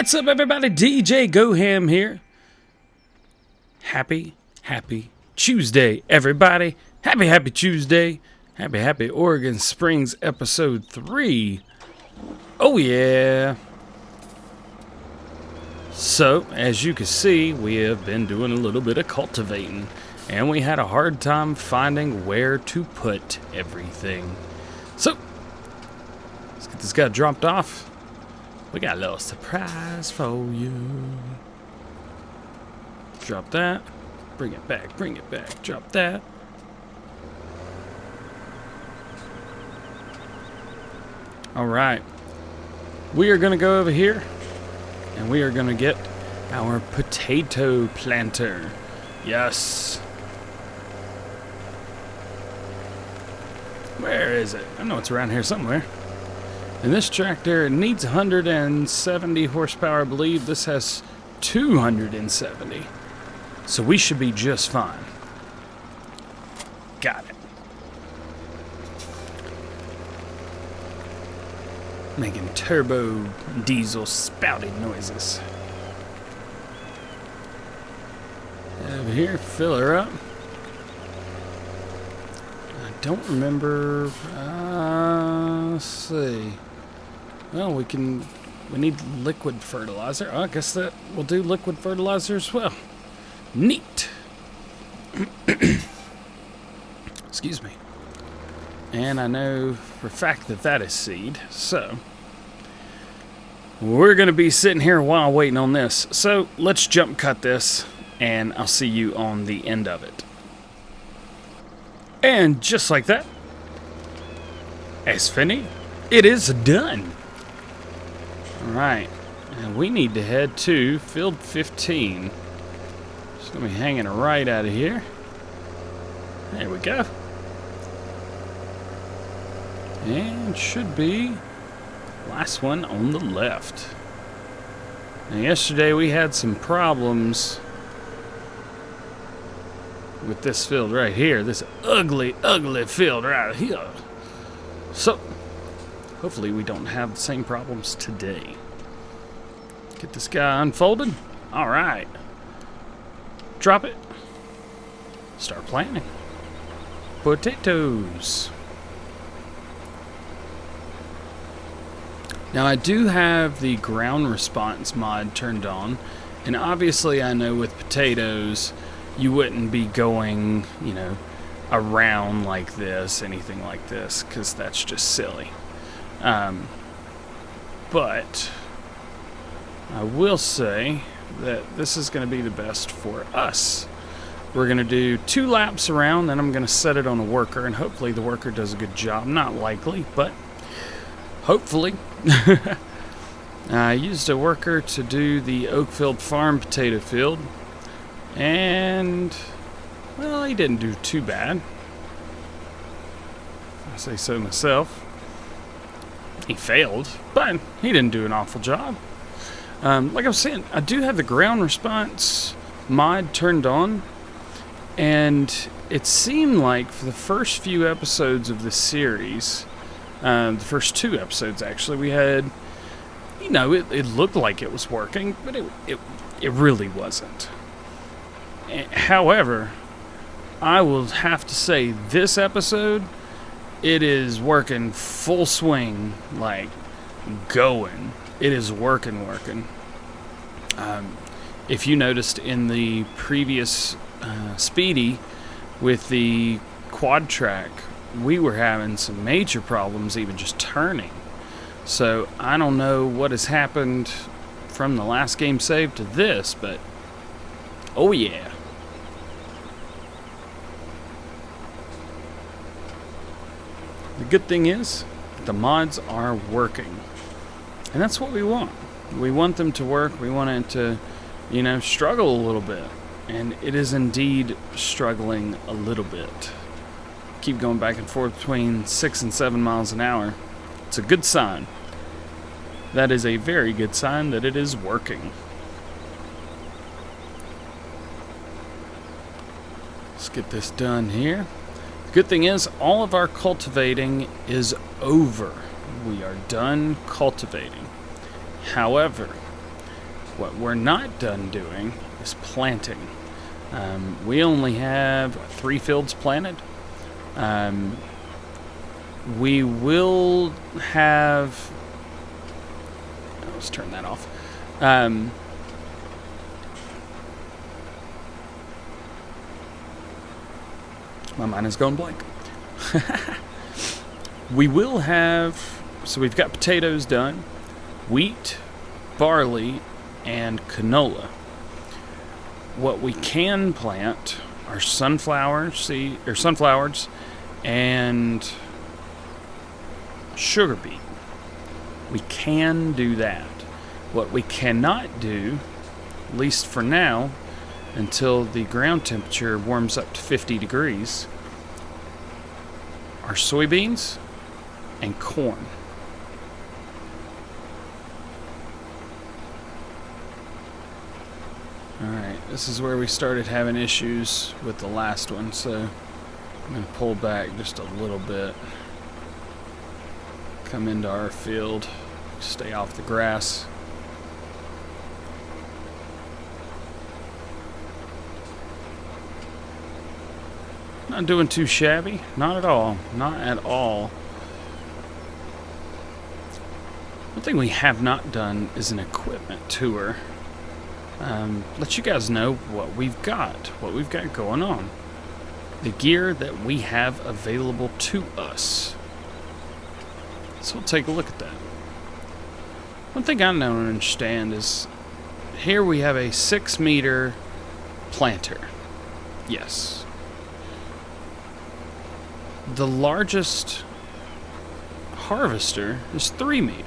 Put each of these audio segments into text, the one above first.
What's up, everybody? DJ Goham here. Happy Tuesday, everybody. Happy Tuesday. Happy Oregon Springs episode 3. Oh, yeah. So, as you can see, we have been doing a little bit of cultivating, and we had a hard time finding where to put everything. So, let's get this guy dropped off. We got a little surprise for you. Drop that. Bring it back. Drop that. Alright. We are going to go over here, and we are going to get our potato planter. Yes. Where is it? I know it's around here somewhere. And this tractor needs 170 horsepower, I believe. This has 270. So we should be just fine. Got it. Making turbo diesel spouting noises. Over here, fill her up. I don't remember. Let's see. Well, we need liquid fertilizer. I guess that will do liquid fertilizer as well. Neat. Excuse me. And I know for a fact that that is seed. So, we're going to be sitting here a while waiting on this. So, let's jump cut this, and I'll see you on the end of it. And just like that, as finished, it is done. Alright, and we need to head to field 15. Just going to be hanging right out of here. There we go. And should be last one on the left. Now yesterday we had some problems with this field right here. This ugly field right here. So, hopefully we don't have the same problems today. Get this guy unfolded. Alright. Drop it. Start planting. Potatoes. Now I do have the ground response mod turned on. And obviously I know with potatoes you wouldn't be going, around like this, anything like this, because that's just silly. But I will say that this is going to be the best for us. We're going to do 2 laps around, then I'm going to set it on a worker, and hopefully the worker does a good job. Not likely, but hopefully. I used a worker to do the Oakfield Farm potato field, and, well, he didn't do too bad. I say so myself. He failed, but he didn't do an awful job. Like I was saying, I do have the ground response mod turned on, and it seemed like for the first few episodes of this series, the first 2 episodes actually, we had, it looked like it was working, but it really wasn't. However, I will have to say this episode, it is working full swing, like going. It is working. If you noticed in the previous Speedy with the quad track, we were having some major problems even just turning. So I don't know what has happened from the last game save to this, but oh yeah. The good thing is, the mods are working. And that's what we want. We want them to work. We want it to, struggle a little bit. And it is indeed struggling a little bit. Keep going back and forth between 6 and 7 miles an hour. It's a good sign. That is a very good sign that it is working. Let's get this done here. Good thing is, all of our cultivating is over. We are done cultivating. However, what we're not done doing is planting. We only have 3 fields planted. We will have... Let's turn that off. My mind is going blank. We will have... So we've got potatoes done, wheat, barley, and canola. What we can plant are sunflowers and sugar beet. We can do that. What we cannot do, at least for now, until the ground temperature warms up to 50 degrees, are soybeans and corn. Alright, this is where we started having issues with the last one, so I'm going to pull back just a little bit. Come into our field, stay off the grass. Not doing too shabby, not at all, not at all. One thing we have not done is an equipment tour. Let you guys know what we've got going on. The gear that we have available to us. So we'll take a look at that. One thing I don't understand is here we have a 6-meter planter. Yes. The largest harvester is 3 meter.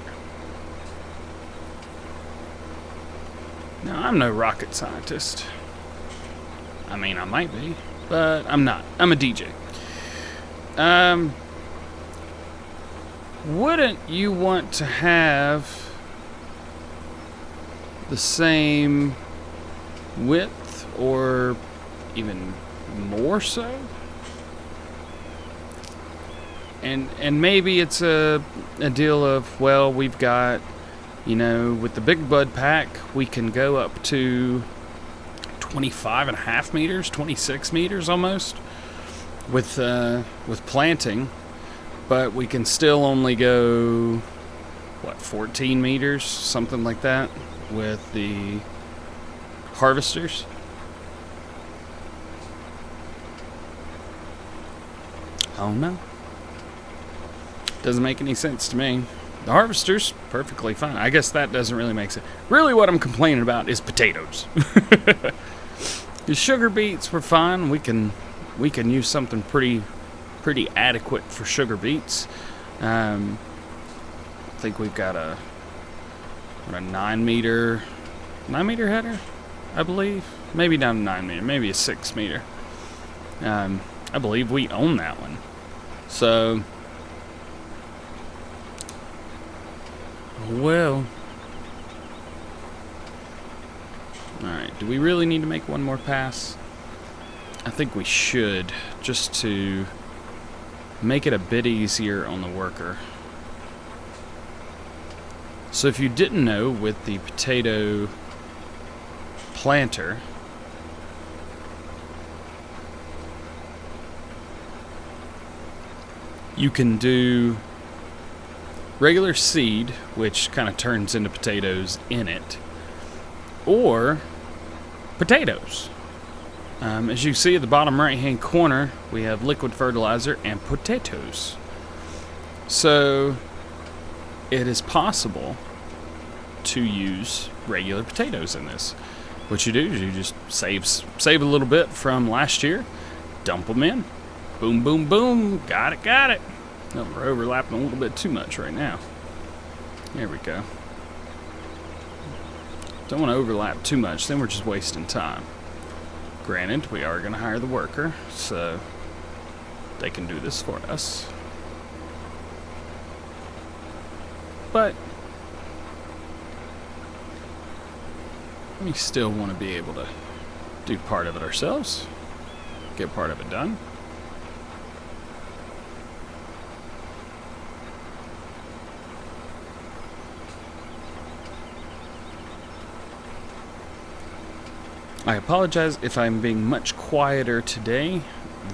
Now, I'm no rocket scientist. I mean, I might be, but I'm not. I'm a DJ. Wouldn't you want to have the same width or even more so? And maybe it's a deal of, well, we've got, you know, with the big bud pack, we can go up to 25.5 meters, 26 meters almost with planting, but we can still only go, 14 meters, something like that, with the harvesters. I don't know. Doesn't make any sense to me. The harvester's perfectly fine. I guess that doesn't really make sense. Really what I'm complaining about is potatoes. The sugar beets were fine. We can use something pretty adequate for sugar beets. I think we've got a 9 meter header, I believe. Maybe down to 9 meter, maybe a 6 meter. I believe we own that one. So, well, alright, do we really need to make one more pass? I think we should, just to make it a bit easier on the worker. So if you didn't know, with the potato planter, you can do regular seed, which kind of turns into potatoes in it, or potatoes. As you see at the bottom right hand corner, we have liquid fertilizer and potatoes. So it is possible to use regular potatoes in this. What you do is you just save a little bit from last year, dump them in, boom, boom, boom, got it. No, we're overlapping a little bit too much right now. There we go. Don't want to overlap too much, then we're just wasting time. Granted, we are going to hire the worker, so they can do this for us. But we still want to be able to do part of it ourselves, get part of it done. I apologize if I'm being much quieter today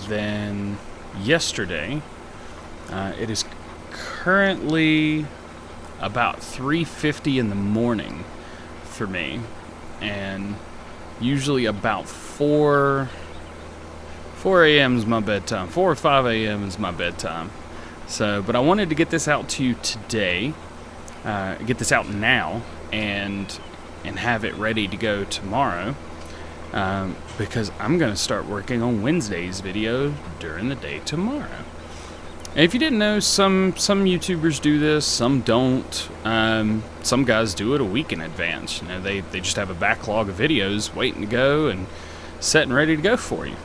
than yesterday. It is currently about 3:50 in the morning for me, and usually about 4 a.m. is my bedtime. 4 or 5 a.m. is my bedtime. So, but I wanted to get this out to you today, get this out now, and have it ready to go tomorrow, because I'm going to start working on Wednesday's video during the day tomorrow. And if you didn't know, some YouTubers do this, some don't. Some guys do it a week in advance. You know, they just have a backlog of videos waiting to go and set and ready to go for you.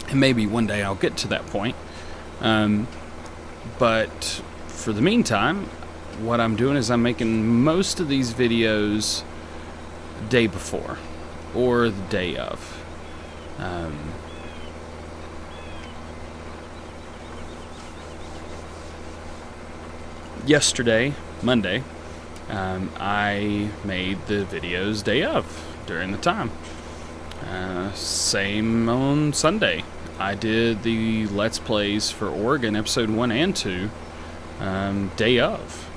And maybe one day I'll get to that point. But for the meantime, what I'm doing is I'm making most of these videos the day before or the day of. Yesterday, Monday, I made the videos day of during the time. Same on Sunday. I did the Let's Plays for Oregon episode 1 and 2 day of.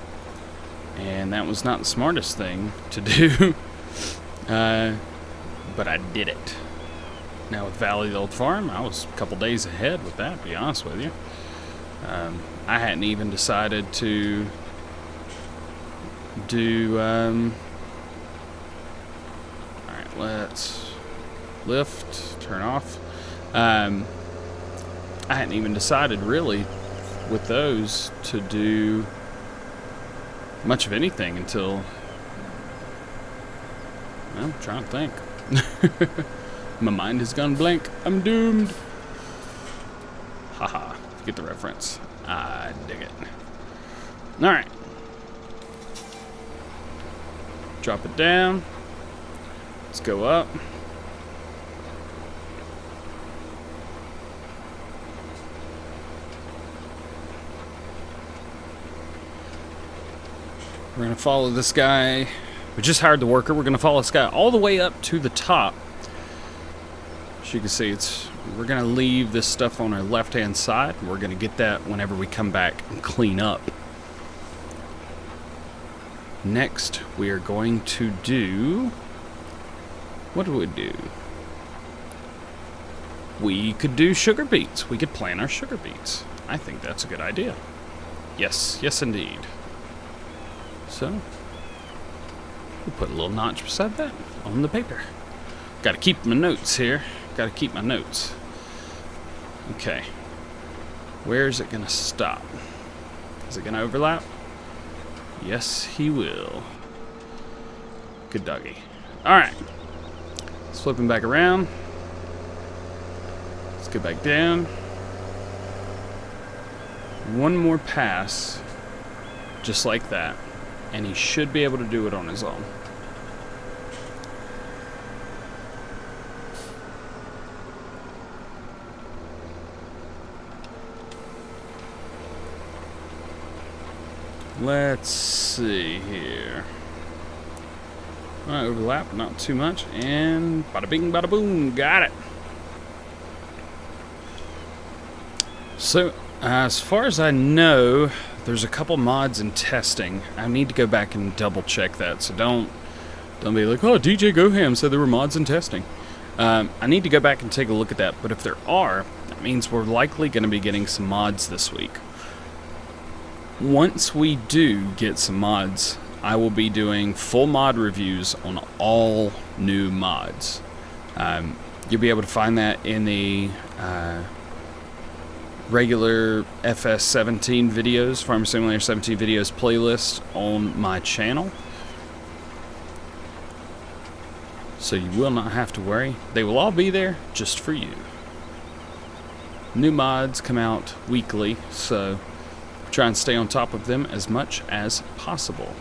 And that was not the smartest thing to do, but I did it. Now with Valley of the Old Farm, I was a couple days ahead with that, to be honest with you. I hadn't even decided to do, alright, let's lift, turn off. I hadn't even decided really with those to do much of anything until, well, I'm trying to think. My mind has gone blank. I'm doomed. Haha, get the reference. I dig it. Alright. Drop it down. Let's go up. We're going to follow this guy. We just hired the worker. We're going to follow this guy all the way up to the top. As you can see, we're going to leave this stuff on our left-hand side. We're going to get that whenever we come back and clean up. Next, we are going to do... What do we do? We could do sugar beets. We could plant our sugar beets. I think that's a good idea. Yes, yes indeed. So, we'll put a little notch beside that on the paper. Got to keep my notes here. Got to keep my notes. Okay. Where is it going to stop? Is it going to overlap? Yes, he will. Good doggy. Alright. Let's flip him back around. Let's get back down. One more pass. Just like that. And he should be able to do it on his own. Let's see here. Alright, overlap, not too much. And bada bing, bada boom, got it. So, as far as I know, there's a couple mods in testing. I need to go back and double check that, so don't be like, oh, DJ Goham said there were mods in testing. I need to go back and take a look at that, but if there are, that means we're likely going to be getting some mods this week. Once we do get some mods, I will be doing full mod reviews on all new mods. You'll be able to find that in the regular FS17 videos, Farm Simulator 17 videos playlist on my channel. So you will not have to worry. They will all be there just for you. New mods come out weekly, so try and stay on top of them as much as possible.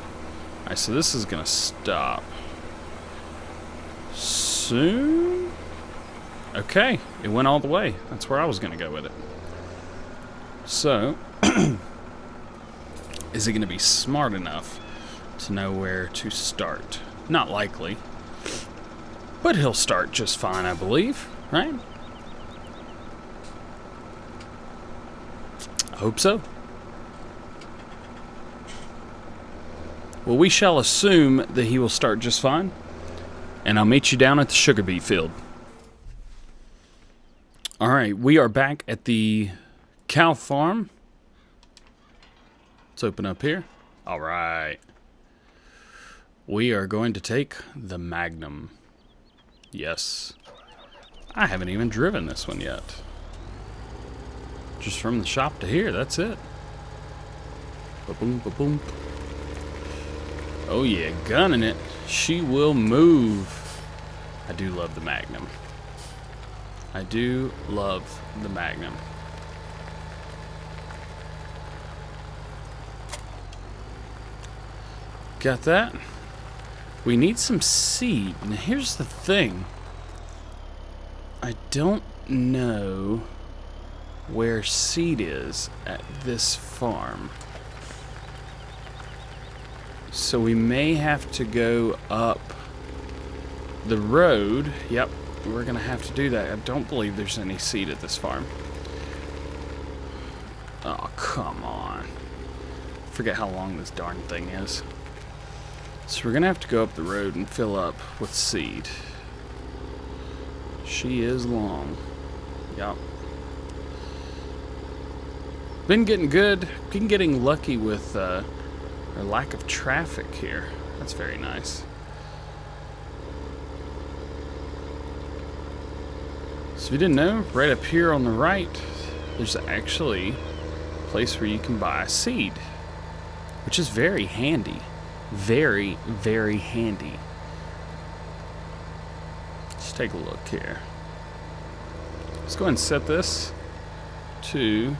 Alright, so this is gonna stop soon. Okay, it went all the way. That's where I was gonna go with it. So, is it going to be smart enough to know where to start? Not likely. But he'll start just fine, I believe, right? I hope so. Well, we shall assume that he will start just fine, and I'll meet you down at the sugar beet field. All right, we are back at the cow farm. Let's open up here. All right. We are going to take the Magnum. Yes. I haven't even driven this one yet. Just from the shop to here, that's it. Ba-boom, ba-boom. Oh yeah, gunning it. She will move. I do love the Magnum. I do love the Magnum. Got that. We need some seed. Now here's the thing. I don't know where seed is at this farm. So we may have to go up the road. Yep, we're gonna have to do that. I don't believe there's any seed at this farm. Oh, come on. Forget how long this darn thing is. So we're gonna have to go up the road and fill up with seed. She is long. Yep. Been getting good. Been getting lucky with a lack of traffic here. That's very nice. So if you didn't know, right up here on the right, there's actually a place where you can buy a seed, which is very handy. Very, very handy. Let's take a look here. Let's go ahead and set this to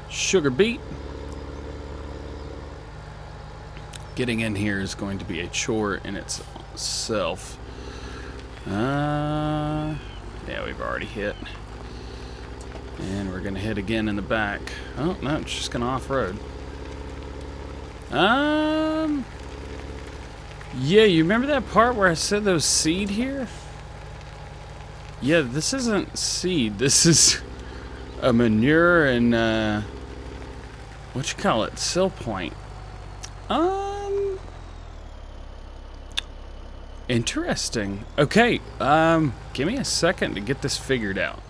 sugar beet. Getting in here is going to be a chore in itself. Yeah, we've already hit. And we're going to hit again in the back. Oh, no, it's just going to off-road. Yeah, you remember that part where I said there was seed here? Yeah, this isn't seed. This is a manure and, what you call it? Sill point. Interesting. Okay, give me a second to get this figured out.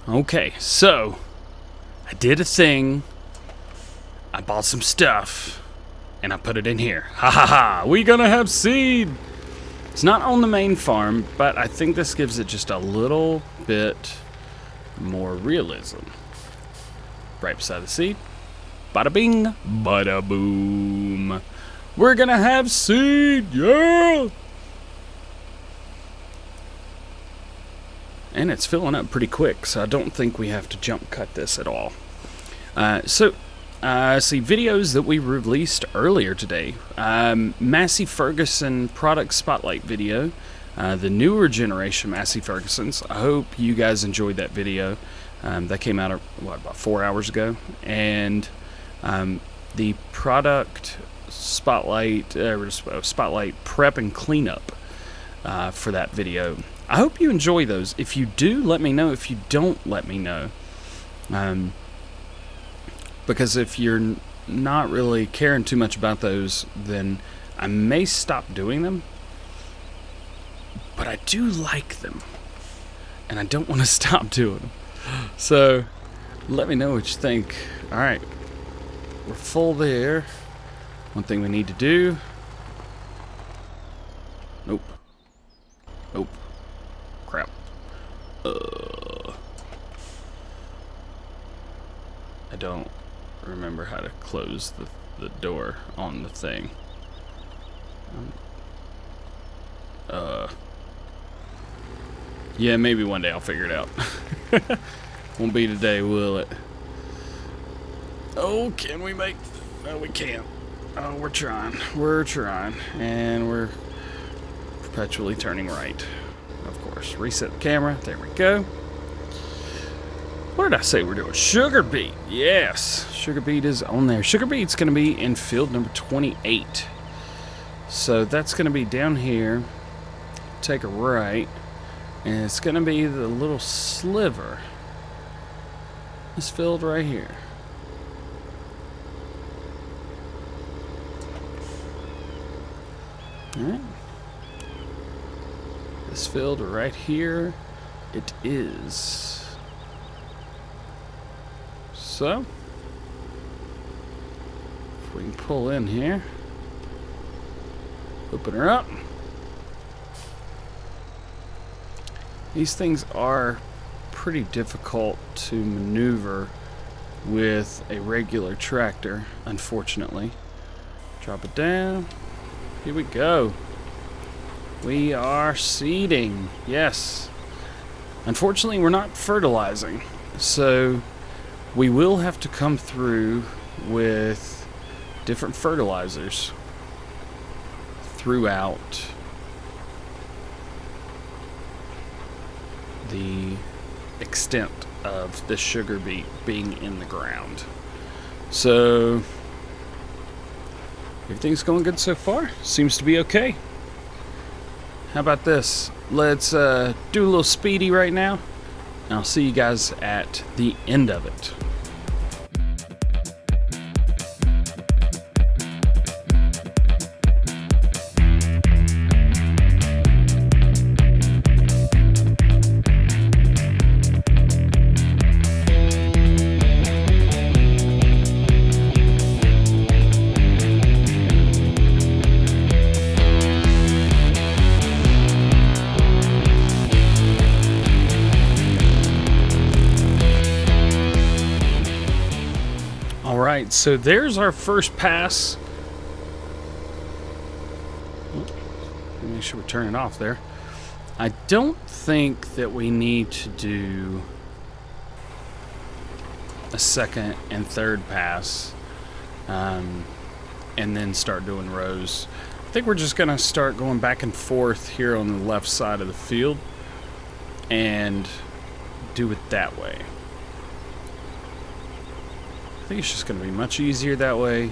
Okay, so, I did a thing. I bought some stuff, and I put it in here. Ha ha ha! We gonna have seed! It's not on the main farm, but I think this gives it just a little bit more realism. Right beside the seed. Bada bing, bada boom. We're gonna have seed, yeah! And it's filling up pretty quick, so I don't think we have to jump cut this at all. See videos that we released earlier today. Massey Ferguson product spotlight video. The newer generation Massey Fergusons. I hope you guys enjoyed that video. That came out, about 4 hours ago. And the product spotlight, spotlight prep and cleanup for that video. I hope you enjoy those. If you do, let me know. If you don't, let me know. Because if you're not really caring too much about those, then I may stop doing them. But I do like them. And I don't want to stop doing them. So, let me know what you think. Alright. We're full there. One thing we need to do. Nope. Nope. Crap. I don't remember how to close the door on the thing. Yeah, maybe one day I'll figure it out. Won't be today, will it? Oh, can we make... No, we can't. Oh, we're trying. We're trying. And we're perpetually turning right. Of course. Reset the camera. There we go. What did I say we're doing? Sugar beet. Yes. Sugar beet is on there. Sugar beet's going to be in field number 28. So that's going to be down here take a right, and it's going to be the little sliver. This field right here. Alright. This field right here, it is. So, if we can pull in here, open her up. These things are pretty difficult to maneuver with a regular tractor, unfortunately. Drop it down. Here we go. We are seeding. Yes. Unfortunately, we're not fertilizing. So we will have to come through with different fertilizers throughout the extent of the sugar beet being in the ground. So everything's going good so far. Seems to be okay. How about this? Let's do a little speedy right now, and I'll see you guys at the end of it. Alright, so there's our first pass. Make sure we turn it off there. I don't think that we need to do a second and third pass and then start doing rows. I think we're just going to start going back and forth here on the left side of the field and do it that way. I think it's just going to be much easier that way.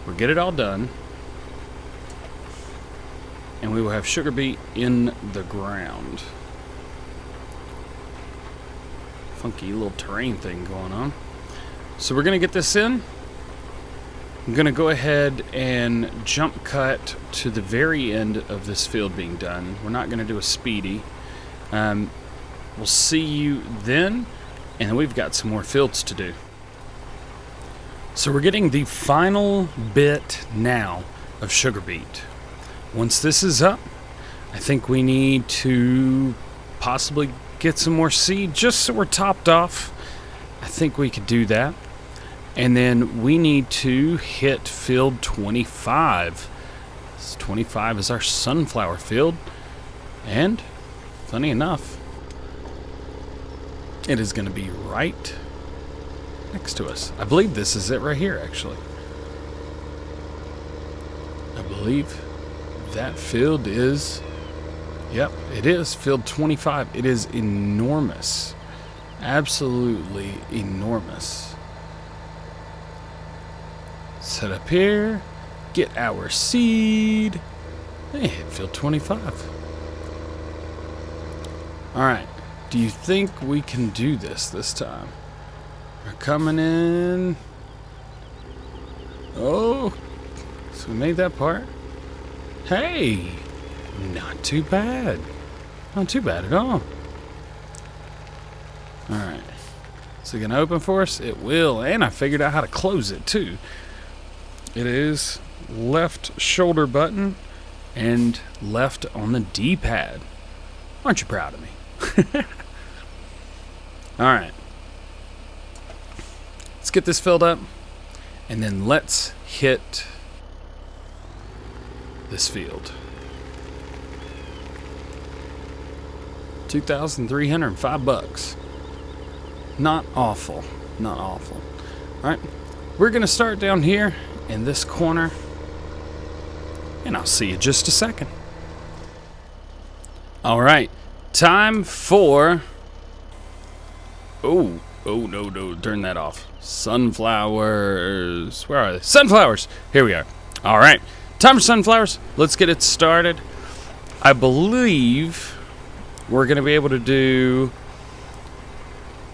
We'll get it all done, and we will have sugar beet in the ground. Funky little terrain thing going on. So we're going to get this in. I'm going to go ahead and jump cut to the very end of this field being done. We're not going to do a speedy. We'll see you then, and then we've got some more fields to do. So we're getting the final bit now of sugar beet. Once this is up, I think we need to possibly get some more seed just so we're topped off. I think we could do that. And then we need to hit field 25. This 25 is our sunflower field. And, funny enough, it is going to be right next to us. I believe this is it right here, actually. I believe that field is, yep, it is field 25. It is enormous. Absolutely enormous. Set up here, get our seed, and hit field 25. Alright, do you think we can do this time? We're coming in. Oh, so we made that part. Hey, not too bad. Not too bad at all. Alright. Is it going to open for us? It will. And I figured out how to close it too. It is left shoulder button and left on the D-pad. Aren't you proud of me? Alright. Let's get this filled up, and then let's hit this field. 2,305 bucks. Not awful. Not awful. Alright, we're going to start down here in this corner, and I'll see you in just a second. Alright, time for... Oh, no, turn that off. Sunflowers. Where are they? Sunflowers! Here we are. Alright, time for sunflowers. Let's get it started. I believe we're going to be able to do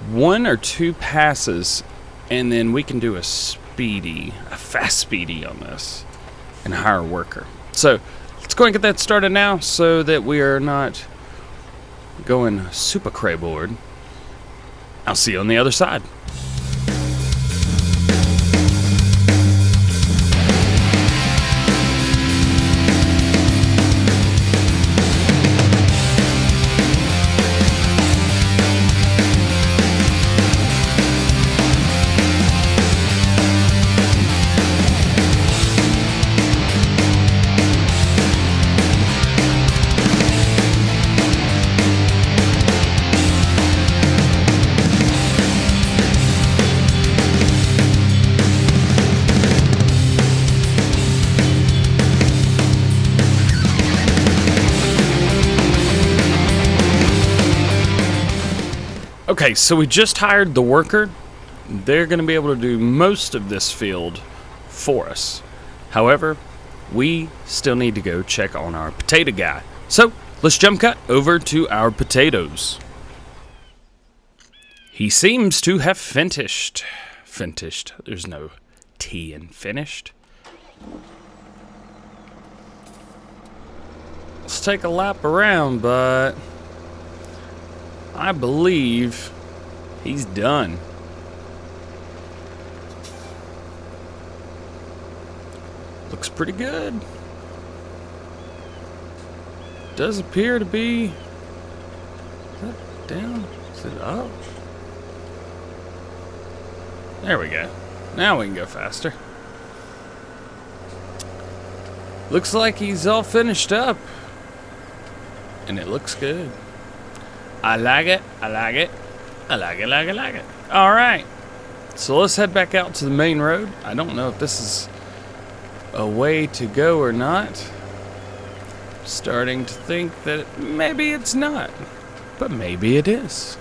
1 or 2 passes, and then we can do a fast speedy on this and hire a worker. So let's go and get that started now so that we are not going super cray board. I'll see you on the other side. Okay, so we just hired the worker. They're going to be able to do most of this field for us. However, we still need to go check on our potato guy. So let's jump cut over to our potatoes. He seems to have finished. Finished. There's no T in finished. Let's take a lap around, but I believe he's done. Looks pretty good. Does appear to be. Is that down? Is it up? There we go. Now we can go faster. Looks like he's all finished up. And it looks good. I like it. I like it. I like it, like it, like it. All right. So let's head back out to the main road. I don't know if this is a way to go or not. Starting to think that maybe it's not. But maybe it is.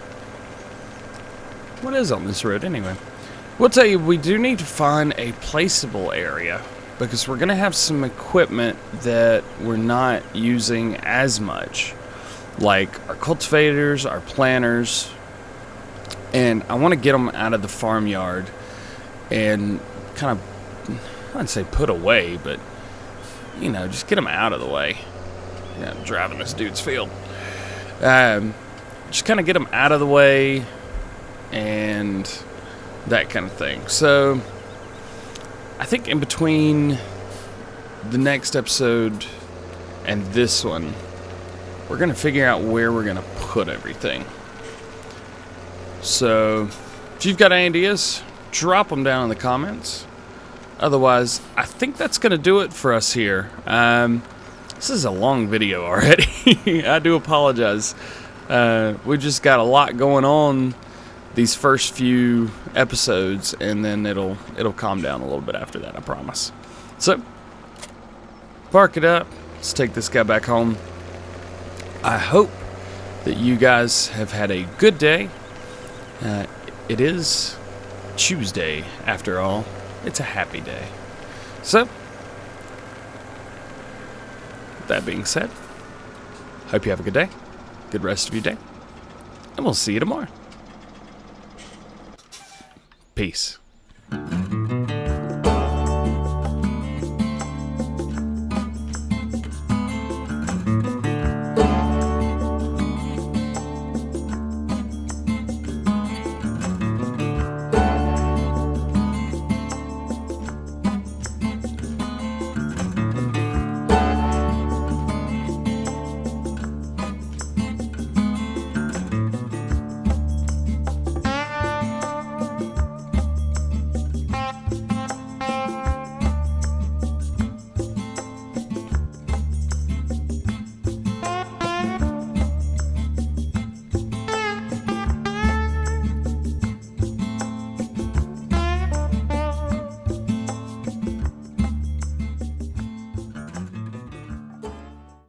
What is on this road anyway? We'll tell you, we do need to find a placeable area because we're going to have some equipment that we're not using as much. Like our cultivators, our planters, and I want to get them out of the farmyard and kind of, I wouldn't say put away, but, you know, just get them out of the way. Yeah, I'm driving this dude's field. Just kind of get them out of the way and that kind of thing. So I think in between the next episode and this one, we're going to figure out where we're going to put everything. So, if you've got ideas, drop them down in the comments. Otherwise, I think that's going to do it for us here. This is a long video already. I do apologize. We just got a lot going on these first few episodes, and then it'll calm down a little bit after that, I promise. So, park it up. Let's take this guy back home. I hope that you guys have had a good day. It is Tuesday, after all. It's a happy day. So, with that being said, hope you have a good day, good rest of your day, and we'll see you tomorrow. Peace.